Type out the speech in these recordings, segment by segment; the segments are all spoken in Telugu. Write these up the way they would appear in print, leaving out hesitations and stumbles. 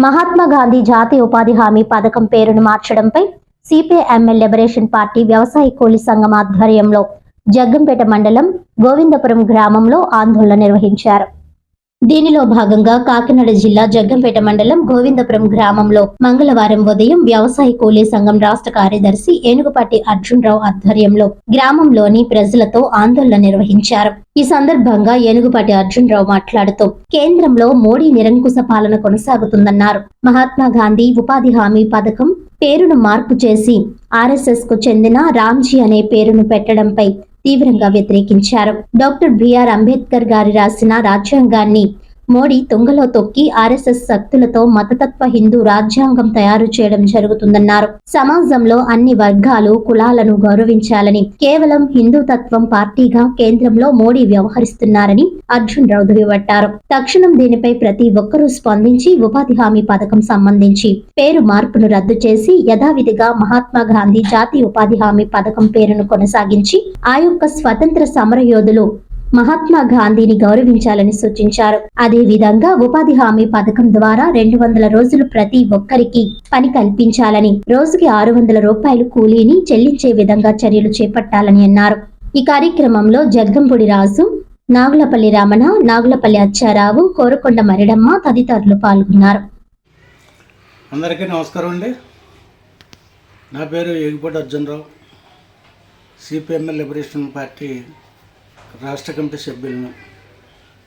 మహాత్మా గాంధీ జాతీయ ఉపాధి హామీ పథకం పేరును మార్చడంపై సిపిఐఎంఎల్ లిబరేషన్ పార్టీ వ్యవసాయ కూలీ సంఘం ఆధ్వర్యంలో జగ్గంపేట మండలం గోవిందపురం గ్రామంలో ఆందోళన నిర్వహించారు. దీనిలో భాగంగా కాకినాడ జిల్లా జగ్గంపేట మండలం గోవిందపురం గ్రామంలో మంగళవారం ఉదయం వ్యవసాయ కూలీ సంఘం రాష్ట్ర కార్యదర్శి ఏనుగుపాటి అర్జునరావు ఆధ్వర్యంలో గ్రామంలోని ప్రజలతో ఆందోళన నిర్వహించారు. ఈ సందర్భంగా ఏనుగుపాటి అర్జునరావు మాట్లాడుతూ కేంద్రంలో మోడీ నిరంకుశ పాలన కొనసాగుతుందన్నారు. మహాత్మా గాంధీ ఉపాధి హామీ పథకం పేరును మార్పు చేసి ఆర్ఎస్ఎస్ కు చెందిన రామ్జీ అనే పేరును పెట్టడంపై తీవ్రంగా వ్యతిరేకించారు. డాక్టర్ బిఆర్ అంబేద్కర్ గారి రాసిన రాజ్యాంగాన్ని మోడీ తుంగలో తొక్కి ఆర్ఎస్ఎస్ శక్తులతో మతతత్వ హిందూ రాజ్యాంగం తయారు చేయడం జరుగుతుందన్నారు. సమాజంలో అన్ని వర్గాలు కులాలను గౌరవించాలని కేవలం హిందూ తత్వం పార్టీగా కేంద్రంలో మోడీ వ్యవహరిస్తున్నారని అర్జున్ రావు దుయ్యబట్టారు. తక్షణం దీనిపై ప్రతి ఒక్కరూ స్పందించి ఉపాధి హామీ పథకం సంబంధించి పేరు మార్పును రద్దు చేసి యథావిధిగా మహాత్మా గాంధీ జాతీయ ఉపాధి హామీ పథకం పేరును కొనసాగించి ఆ యొక్క స్వతంత్ర సమరయోధులు మహాత్మా గాంధీని గౌరవించాలని సూచించారు. అదే విధంగా ఉపాధి హామీ పథకం ద్వారా 200 రోజులు ప్రతి ఒక్కరికి పని కల్పించాలని, రోజుకి 600 రూపాయలు కూలీని చెల్లించే విధంగా చర్యలు చేపట్టాలని అన్నారు. ఈ కార్యక్రమంలో జగ్గంపూడి రాజు, నాగులపల్లి రమణ, నాగులపల్లి అచ్చారావు, కోరకొండ మరిడమ్మ తదితరులు పాల్గొన్నారు. అందరికీ నమస్కారం అండి. నా పేరు ఏనుగుపాటి అర్జునరావు, సిపిఎంఎల్ లిబరేషన్ పార్టీ రాష్ట్ర కమిటీ సభ్యులను,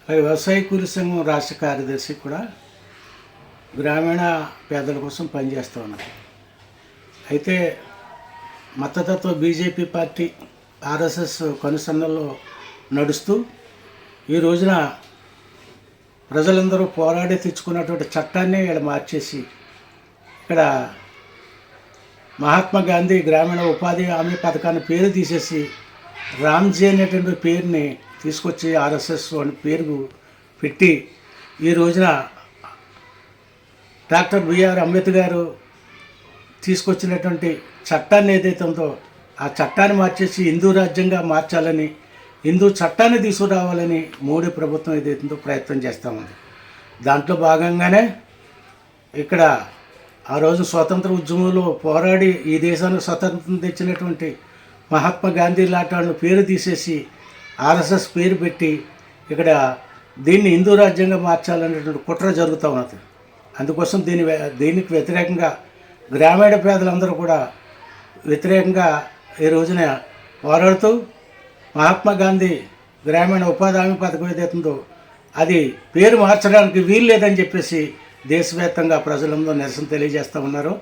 వ్యవసాయ కూలీ సంఘం రాష్ట్ర కార్యదర్శి కూడా గ్రామీణ పేదల కోసం పనిచేస్తూ ఉన్నారు. అయితే మతతత్వ బీజేపీ పార్టీ ఆర్ఎస్ఎస్ కనుసన్నల్లో నడుస్తూ ఈ రోజున ప్రజలందరూ పోరాడి తెచ్చుకున్నటువంటి చట్టాన్ని ఇక్కడ మార్చేసి ఇక్కడ మహాత్మా గాంధీ గ్రామీణ ఉపాధి హామీ పథకాన్ని పేరు తీసేసి రామ్జీ అనేటువంటి పేరుని తీసుకొచ్చి ఆర్ఎస్ఎస్ అని పేరు పెట్టి ఈ రోజున డాక్టర్ బిఆర్ అంబేద్కర్ గారు తీసుకొచ్చినటువంటి చట్టాన్ని ఏదైతే ఉందో ఆ చట్టాన్ని మార్చేసి హిందూ రాజ్యంగా మార్చాలని, హిందూ చట్టాన్ని తీసుకురావాలని మోడీ ప్రభుత్వం ఏదైతే ఉందో ప్రయత్నం చేస్తూ ఉంది. దాంట్లో భాగంగానే ఇక్కడ ఆ రోజు స్వాతంత్ర ఉద్యమంలో పోరాడి ఈ దేశానికి స్వతంత్రం తెచ్చినటువంటి మహాత్మా గాంధీ లాంటి వాళ్ళ పేరు తీసేసి ఆర్ఎస్ఎస్ పేరు పెట్టి ఇక్కడ దీన్ని హిందూ రాజ్యంగా మార్చాలనేటువంటి కుట్ర జరుగుతూ ఉన్నది. అందుకోసం దీనికి వ్యతిరేకంగా గ్రామీణ పేదలందరూ కూడా వ్యతిరేకంగా ఈ రోజున పోరాడుతూ మహాత్మా గాంధీ గ్రామీణ ఉపాధి హామీ పథకం ఏదైతుందో అది పేరు మార్చడానికి వీలు లేదని చెప్పేసి దేశవ్యాప్తంగా ప్రజలందరూ నిరసన తెలియజేస్తూ ఉన్నారు.